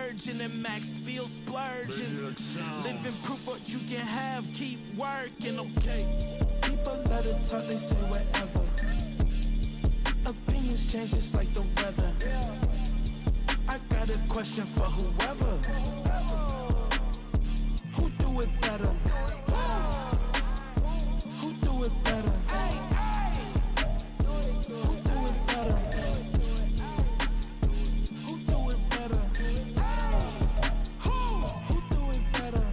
virgin and Max feel splurging. Living proof what you can have, keep working, okay. People let it talk, they say whatever. Opinions change just like the weather. I got a question for whoever. Who do it better? Who do it better? Who do it better? Who do it better? Who do it better?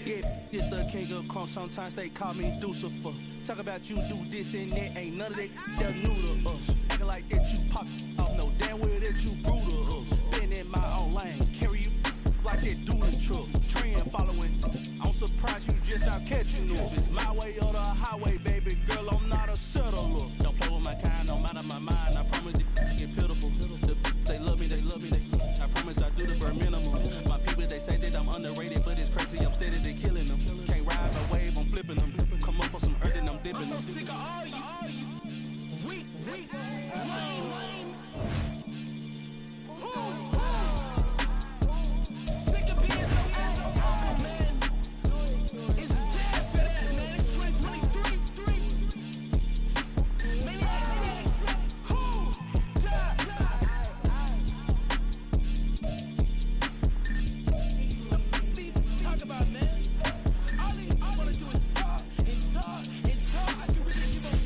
Yeah, it's the king of crunk. Sometimes they call me Lucifer. Talk about you do this and that. Ain't none of that new to us. Acting like that you pop off. No damn well that you grew to us. Been in my own lane. Carry you like that dude truck. Trend following. I'm surprised you just not catching up. It's my way or the highway, baby girl. I'm not a settler. Don't play with my kind, no matter my mind. I promise it get pitiful. They love me, I promise I do the bare minimum. My people, they say that I'm underrated, but it's crazy. I'm steady, they killing them. Can't ride a wave, I'm flipping them. Come up for some earth and I'm dipping them. I'm so sick of all you. Weak, lame. Sick of being so old, man. It's a tad for that, man. It's 2023. Maybe I talk about, man. All I wanna do is talk and talk and talk. I can really give a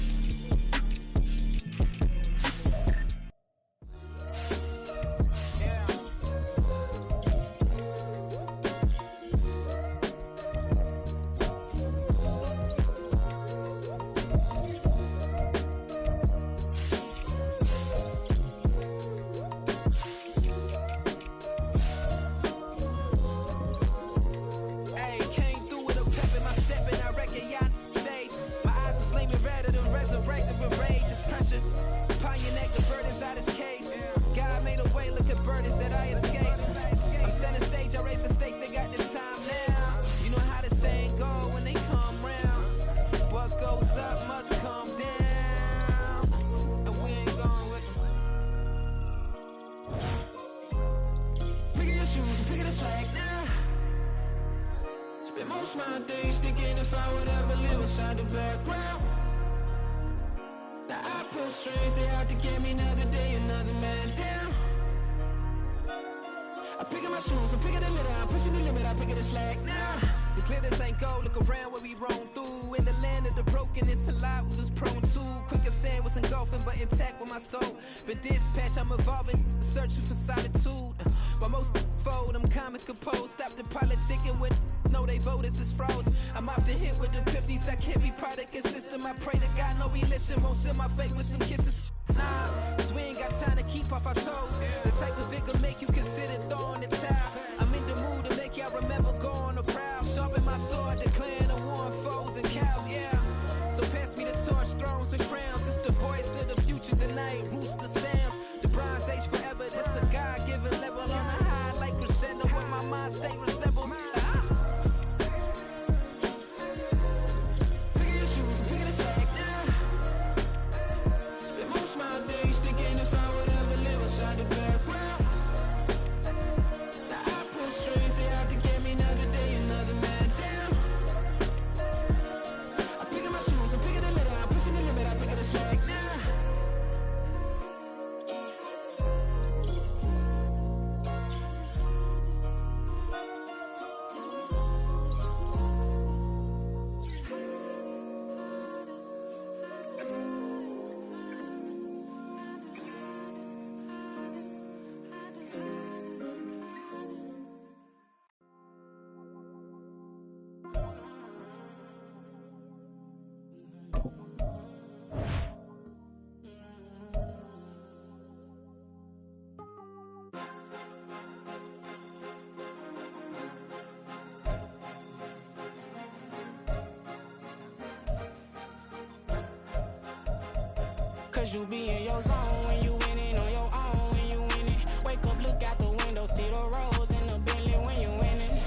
Cause you be in your zone when you winning on your own when you winning. Wake up, look out the window, see the rose in the Bentley when you winning.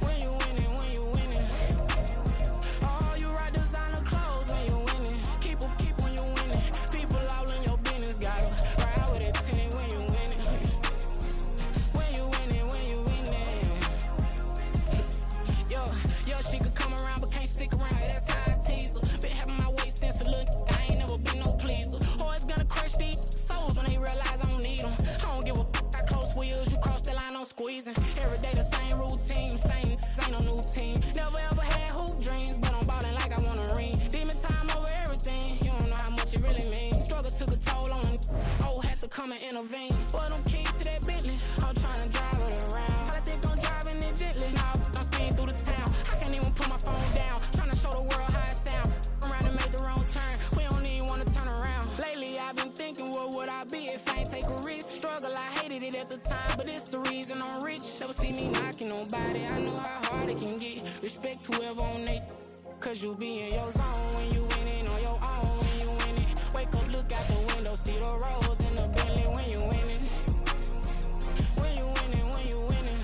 When you winning, when you winning. Oh, you rock designer clothes when you winning. Keep when you winning. People all in your business, gotta ride with it tenant when you winning. it at the time, but it's the reason I'm rich. Never see me knocking nobody. I know how hard it can get. Respect whoever on they, cause you be in your zone when you winning on your own. When you winning, wake up, look out the window, see the rose in the Bentley when you winning. When you winning, when you winning.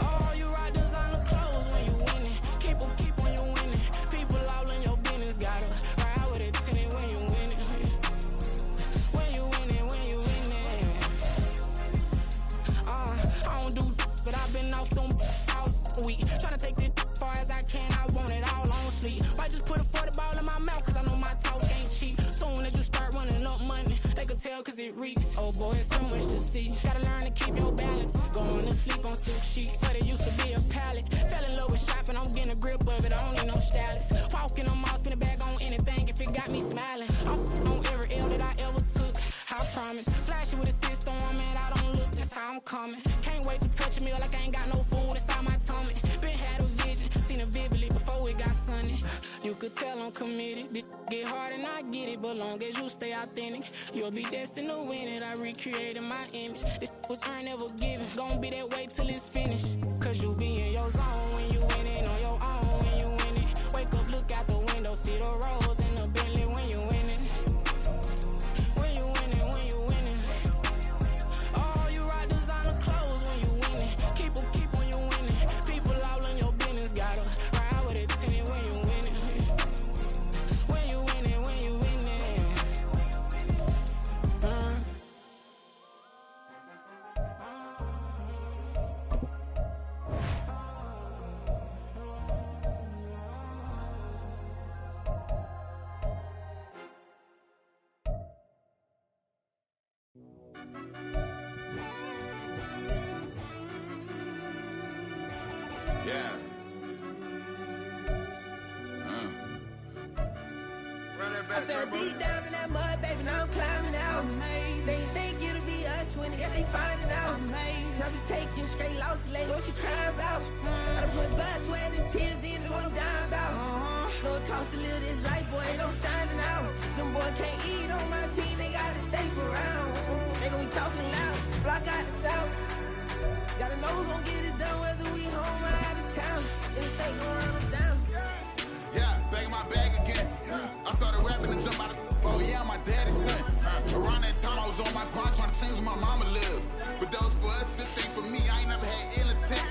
Oh, you rock designer clothes when you winning. Keep when you winning. People all in your business, gotta ride with it tinted when you winning. When you winning, when you winning. I don't do, but I've been off them all week. Tryna take this far as I can, I want it all on sleep. Might just put a 40 ball in my mouth, cause I know my talk ain't cheap. Soon as you start running up money, they can tell cause it reeks. Oh boy, it's so much to see. Gotta learn to keep your balance. Going to sleep on silk sheets, but it used to be a pallet. Fell in love with shopping, I'm getting a grip of it, I don't need no stylist. Walking on mall, spin a bag on anything if it got me smiling. I'm on every L that I ever took, I promise. Flashy with a system, man, I don't look, that's how I'm coming. Can't wait to touch a meal like I ain't got no food inside my tummy. Been had a vision, seen it vividly before it got sunny. You could tell I'm committed. This get hard and I get it, but long as you stay authentic, you'll be destined to win it. I recreated my image. This was earned, never given. Gonna be that way till it's finished. Cause you be in your zone when you winning on your own. When you winning, wake up, look out the window, see the rose in the Bentley when you winning. When you winning, when you winning. Oh, you rock designer clothes when you winning. Keep when you winning. People all in your business, gotta ride with it tinted when you winning. When you winning, when you winning. Yeah. I fell deep down in that mud, baby, now I'm climbing out. They think it'll be us when yet they finding out. I be taking straight losses, lady, what you crying about? Gotta put blood, sweat, and tears in, that's what I'm dying about. Know it costs to live this life, boy, ain't no signing out. Them boy can't eat on my team, they gotta stay for round. They gon' be talking loud, block out the south. Gotta know who gon' get it done, whether we home or out of town. In the state gon' run them down. Yeah, bag my bag again. I started rapping and jump out of. Oh yeah, my daddy's son. Around that time I was on my grind trying to change where my mama lived. But that was for us, this ain't for me. I ain't never had ill intent.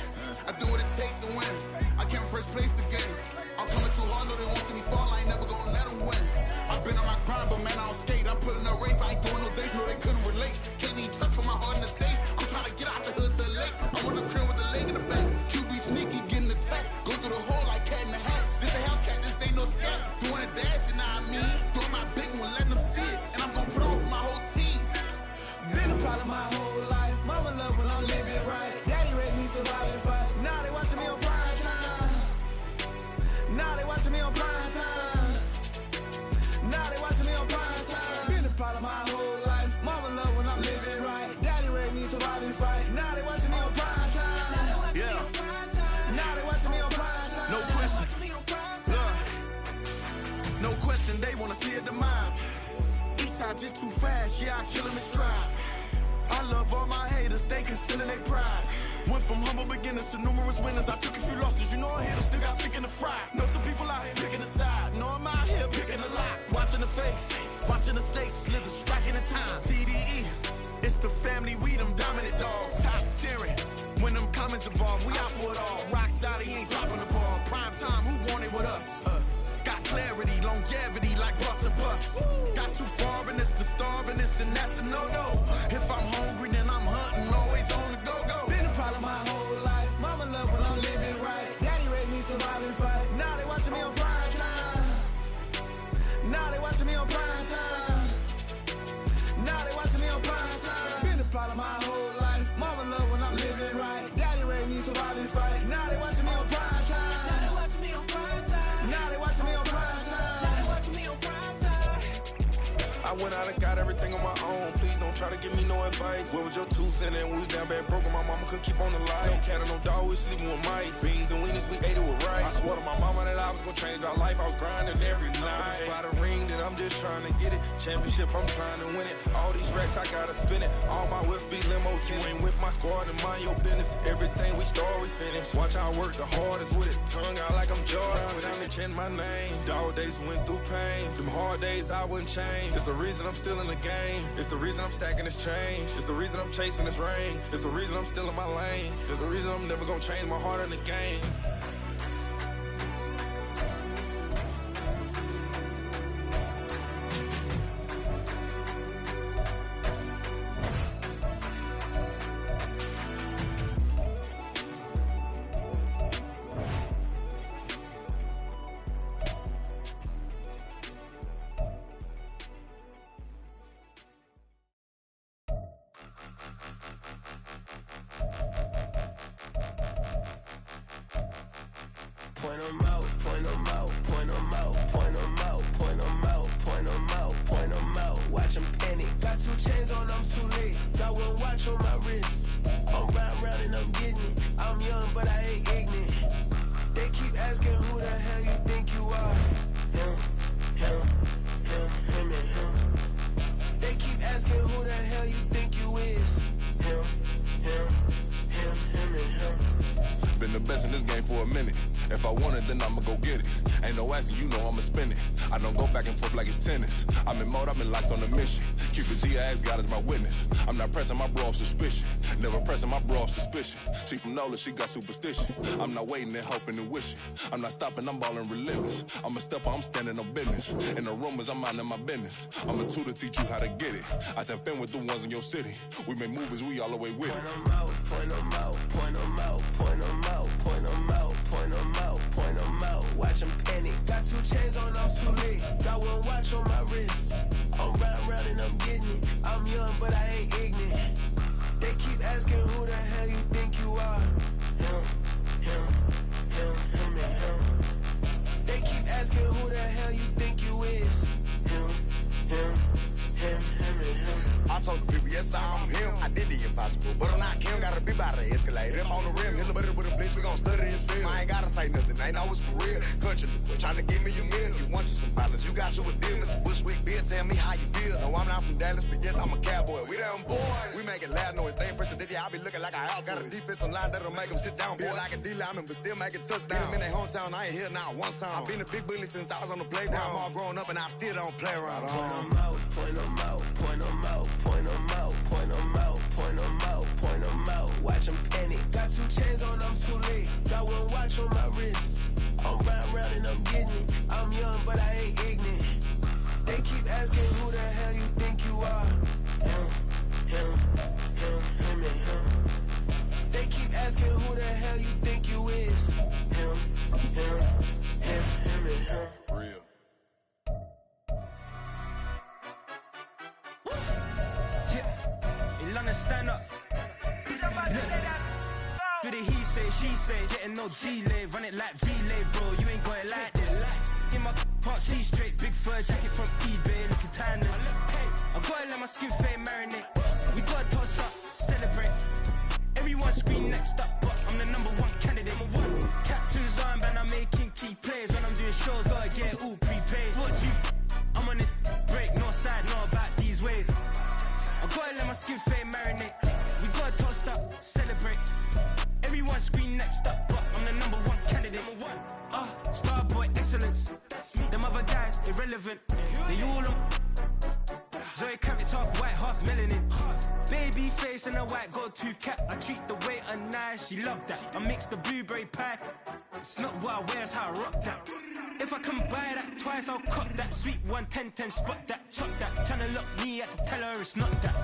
I do what it take to win. I came first place again. I'm coming too hard, know they want to see me fall. I ain't never gonna let them win. I've been on my grind, but man, I don't skate. I'm putting up race. I ain't doing no days, no, they couldn't relate. Can't even touch for my heart in the safe. I'm trying to get out the hood to the lake. I'm on the crib with the leg in the back. QB sneaky, getting attacked. Go through the hole like cat in the hat. This a Hellcat, this ain't no scat. Doing a dash, you know what I mean? Doing my big one, letting them see it. And I'm gonna put on for my whole team. Been a problem my whole life. Mama love when I'm living right. Daddy raised me survive and fight. Now they watching me on prime time. Now they watching me on prime time. Now they watching me on prime time. Been a problem my whole life. Mama love when I'm living right. Daddy raised me survive and fight. Now they watching me on prime time. Yeah. Now they watching me on prime time. No question. No question, they wanna see a demise. Eastside just too fast, yeah, I kill them in stride. I love all my haters, they concealing their pride. Went from humble beginners to numerous winners. I took a few losses, you know I hit them, still got chicken to fry. Know some people out here picking a side, know I'm out here picking a lot. Watching the face, watching the stakes, slither, striking the time. TDE, it's the family, we them dominant dogs. Top tiering, when them comments involved, we out for it all. Rock solid, he ain't dropping the ball. Prime time, who want it with us? Got clarity, longevity like bus and bus. Got too far and it's the starving, this and that's a no-no. If I'm hungry, then I'm hunting, always on the go-go. Been a problem my whole life. Mama love when I'm living right. Daddy raised me survive and fight. Now they watching me on prime time. Now they watching me on prime time. Now they watching me on prime time. Been a problem my whole life. Mama love when I'm living right. Daddy raised me survive and fight. Now they watching me on prime time. Now they watching me on prime time. Now they watching me on prime time. Now they watching me on prime time. I went out and got everything on my own. Please don't try to give me no advice. What was your 2 Saying that we was down bad broke, my mama couldn't keep on the light. No cat or no dog, we sleeping with mice. Beans and weenies, we ate it with rice. I swore to my mama that I was gonna change my life. I was grinding every night. By the ring that I'm just trying to get it. Championship, I'm trying to win it. All these racks, I gotta spin it. All my whips be limos. You ain't with my squad and mind your business. Everything we start, we finish. Watch I work the hardest with it. Tongue out like I'm Jordan. Without me change my name. Dog days went through pain. Them hard days I wouldn't change. It's the reason I'm still in the game. It's the reason I'm stacking this change. It's the reason I'm chasing this rain. It's the reason I'm still in my lane. It's the reason I'm never gonna change my heart in the game. Point 'em out, point 'em out, point 'em out, point 'em out, point 'em out, point 'em out, point 'em out. Watch 'em panic. Got 2 chains on, I'm too late. Got 1 watch on my wrist. I'm round and I'm getting it. I'm young, but I ain't ignorant. They keep asking who the hell you think you are. Him, and him. They keep asking who the hell you think you is. Him, and him. Been the best in this game for a minute. If I want it, then I'ma go get it. Ain't no asking, you know I'ma spend it. I don't go back and forth like it's tennis. I'm in mode, I've been locked on a mission. Keep it G, I ask God as my witness. I'm not pressing my bro off suspicion. Never pressing my bro off suspicion. She from NOLA, she got superstition. I'm not waiting and hoping and wishing. I'm not stopping, I'm balling relentless. I'm a stepper, I'm standing on business. In the rumors, I'm minding my business. I'm a tutor, teach you how to get it. I tap in with the ones in your city. We make movies, we all the way with it. Point 'em out, point 'em out, point 'em out, point 'em out, point 'em out, point 'em out, point 'em out. Watch 'em panic. Got 2 chains on, I'm too late. Got 1 watch on my wrist. I'm round and I'm getting it. I'm young, but I ain't ignorant. They keep asking who the hell you think you are. Him, and him. They keep asking who the hell you think you is. Him, and him. I told the people, yes, I'm him. I did the impossible, but I'm not Kim. Gotta be by the escalator. On the rim, hit the butter with a blitz. We gon' study his film. I ain't gotta say nothing. Ain't know it's for real. Country, tryna give me a meal. You want you some violence? You got you a deal, Mr. Bushwick. Bill, tell me how you feel. No, I'm not from Dallas, but yes, I'm a cowboy. We them boys. We making loud noise. Stay in president, I be looking like a house. Got a defensive line that'll make them sit down. Boy, like a D-lineman, but still making touchdowns. In their hometown, I ain't here now one time. I been a big bully since I was on the playground. I'm all grown up and I still don't play around. Point 'em out, point 'em out, point 'em out, point 'em out, point 'em out, point 'em out, point 'em out. Watch 'em panic. Got 2 chains on, I'm too late. Got 1 watch on my wrist. I'm round and I'm getting it. I'm young, but I ain't ignorant. They keep asking who the hell you think you are. Him, and him. They keep asking who the hell you think you is. Him, and him. Real. Yeah, in London, stand up. Do the he say, she say, getting no delay, run it like relay, bro. You ain't got it like this. In my can't see straight, big fur jacket from eBay, looking timeless. I gotta let my skin fade marinate. We gotta toss up, celebrate. Everyone scream next up, but I'm the #1 candidate. Captain's armband, I'm making key plays. When I'm doing shows, gotta get it all prepaid. What you? I'm on it, break, no side, know about these ways. I gotta let my skin fade marinate. We gotta toast up, celebrate. Everyone scream next up, but I'm the #1 candidate. Starboy excellence. Them other guys irrelevant. They all on. Zoe Kravitz half white, half melanin. Baby face and a white gold tooth cap. I treat the waiter nice, she love that. I mix the blueberry pie. It's not what I wear, it's how I rock that. If I can buy that twice, I'll cop that. Sweet 110, spot that, chop that. Tryna lock me at the teller, it's not that.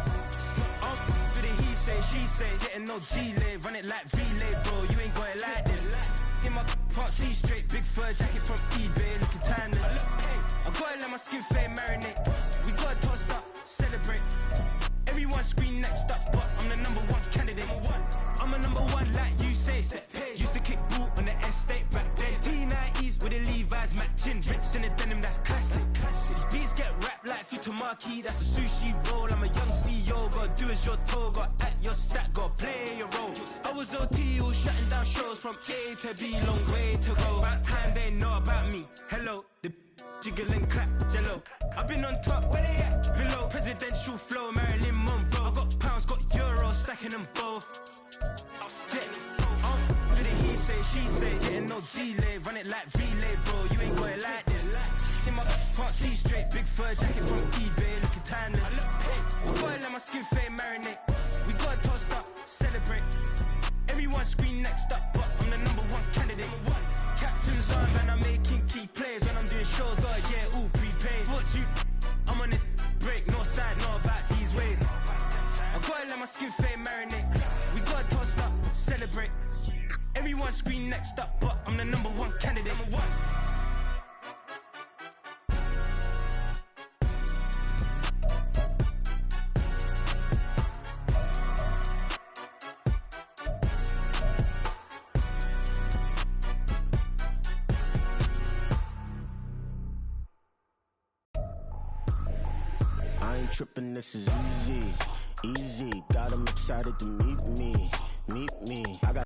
Do the he say, she say, getting no delay, run it like relay, bro. You ain't got it like this. In my can't see straight, big fur jacket from eBay, looking timeless. I gotta let my skin fade marinate. We gotta toast up, celebrate. Everyone scream next up, but I'm the #1 candidate. I'm a #1 like you say, set pace. Used to kick ball on the estate back then. T90s with the Levi's matching. Rips in the denim, that's classic. These beats get wrapped like Futamaki, that's a sushi roll. I'm a young CEO, gotta do was your toe, got at your stack, got play your role. I was OT, all shutting down shows from A to B, long way to go. About time they know about me. Hello, the jiggle and clap, jello. I've been on top, where they at? Below, presidential flow, Marilyn Monroe. I got pounds, got euros, stacking them both. For the he say, she say, getting no delay, run it like relay, bro. You ain't got it like this. In my can't see straight, big fur jacket from eBay, looking timeless. I gotta let my skin fade marinate. We gotta toast up, celebrate. Everyone scream next up, but I'm the #1 candidate. Captain's on, man, I'm making key plays when I'm doing shows. Gotta get all prepaid. What you? I'm on it, break, no side, no about these ways. I gotta let my skin fade marinate. We gotta toast up, celebrate. Everyone scream next up, but I'm the #1 candidate. I ain't tripping, this is easy. Easy, got 'em excited to meet me.